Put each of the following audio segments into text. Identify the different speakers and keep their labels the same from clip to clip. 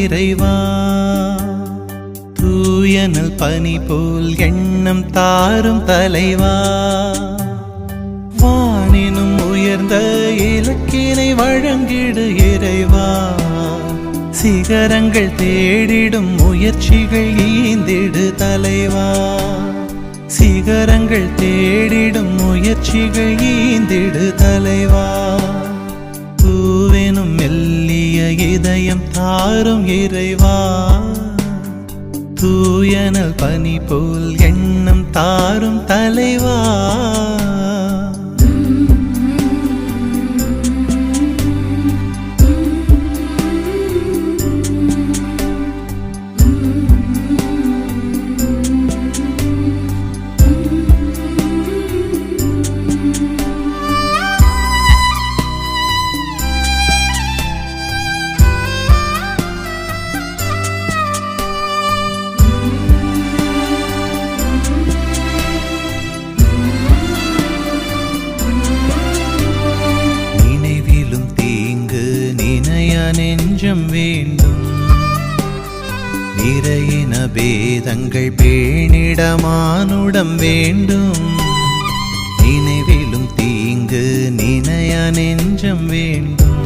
Speaker 1: இறைவா. தூயனல் பனி போல் எண்ணம் தாரும் தலைவா. வானினும் உயர்ந்த இலக்கினை வழங்கிடு இறைவா. சிகரங்கள் தேடிடும் முயற்சிகள் ஈந்திடு தலைவா. சிகரங்கள் தேடிடும் முயற்சிகள் ஈந்திடு தலைவா. பூவெனும் மெல்லிய இதயம் தாரும் இறைவா. தூயனல் பனி போல் எண்ணம் தாரும் தலைவா. நெஞ்சம் வேண்டும் நிறையின பேதங்கள் பேணிடமானுடம் வேண்டும். நினைவிலும் தீங்கு நினைய நெஞ்சம் வேண்டும்.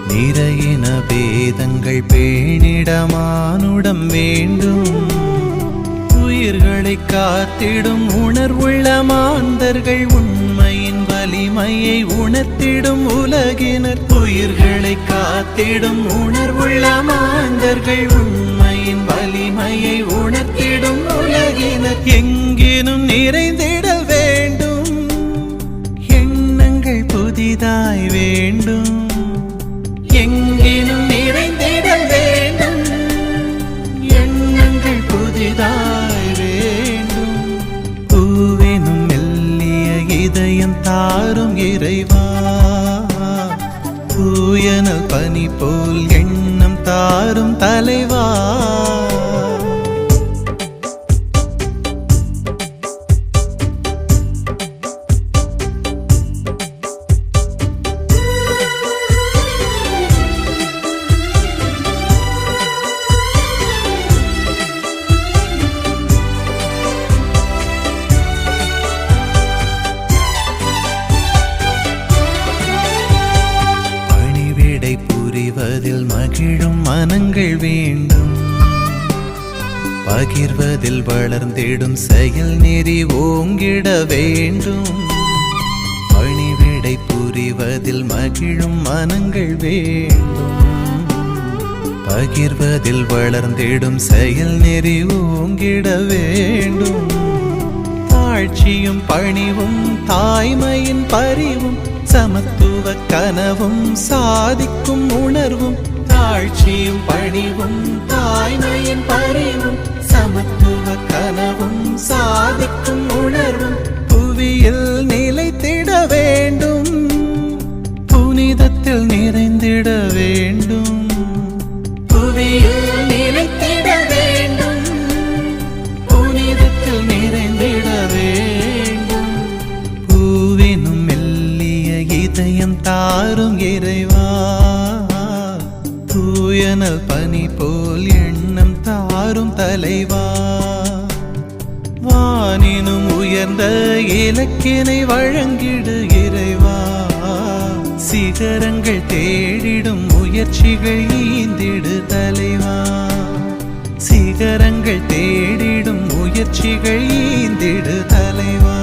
Speaker 1: நிறையின பேதங்கள் பேணிடமானுடம் வேண்டும். உயிர்களை காத்திடும் உணர்வுள்ள மாந்தர்கள் உண்மையின் வலிமையை உணர்த்திடும் உலகினர். உயிர்களை காத்திடும் உணர்வுள்ள மாந்தர்கள் உண்மையின் வலிமையை உணர்த்திடும் உலகினர். எங்கேனும் நிறைந்திடல் வேண்டும். எண்ணங்கள் புதிதாய் வேண்டும். எங்கேனும் நிறைந்திடல் வேண்டும். எண்ணங்கள் புதிதாய் வேண்டும். பூவெனும் மெல்லிய இதயம் தாரும் இறைவா. தூயனல் பனி போல் எண்ணம் தாரும் தலைவா. புரிவதில் மகிழும் மனங்கள் வேண்டும். பகிர்வதில் வளர்ந்திடும் செயல் நெறி ஓங்கிட வேண்டும். பணிவிடை புரிவதில் மகிழும் மனங்கள் வேண்டும். பகிர்வதில் வளர்ந்திடும் செயல் நெறி ஓங்கிட வேண்டும். தாழ்ச்சியும் பணிவும் தாய்மையின் பரிவும் சமத்துவ கனவும் சாதிக்கும் உணர்வும். தாழ்ச்சியும் பணிவும் தாய்மையின் பரிவும் சமத்துவ கனவும் சாதிக்கும் உணர்வும். புவியில் நிலைத்திட வேண்டும். புனிதத்தில் நிறைந்திட வேண்டும். புவியில் நிலைத்திட வேண்டும். புனிதத்தில் நிறைந்திட வேண்டும். பூவெனும் இதயம் தாரும் இறைவா. தூயனல் பனி போல் எண்ணம் தாரும் தலைவா. வானினும் உயர்ந்த இலக்கினை வழங்கிடு இறைவா. சிகரங்கள் தேடிடும் முயற்சிகள் ஈந்திடு தலைவா. சிகரங்கள் தேடிடும் முயற்சிகள் ஈந்திடு தலைவா.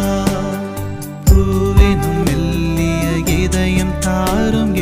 Speaker 1: பூவெனும் மெல்லிய இதயம் தாரும்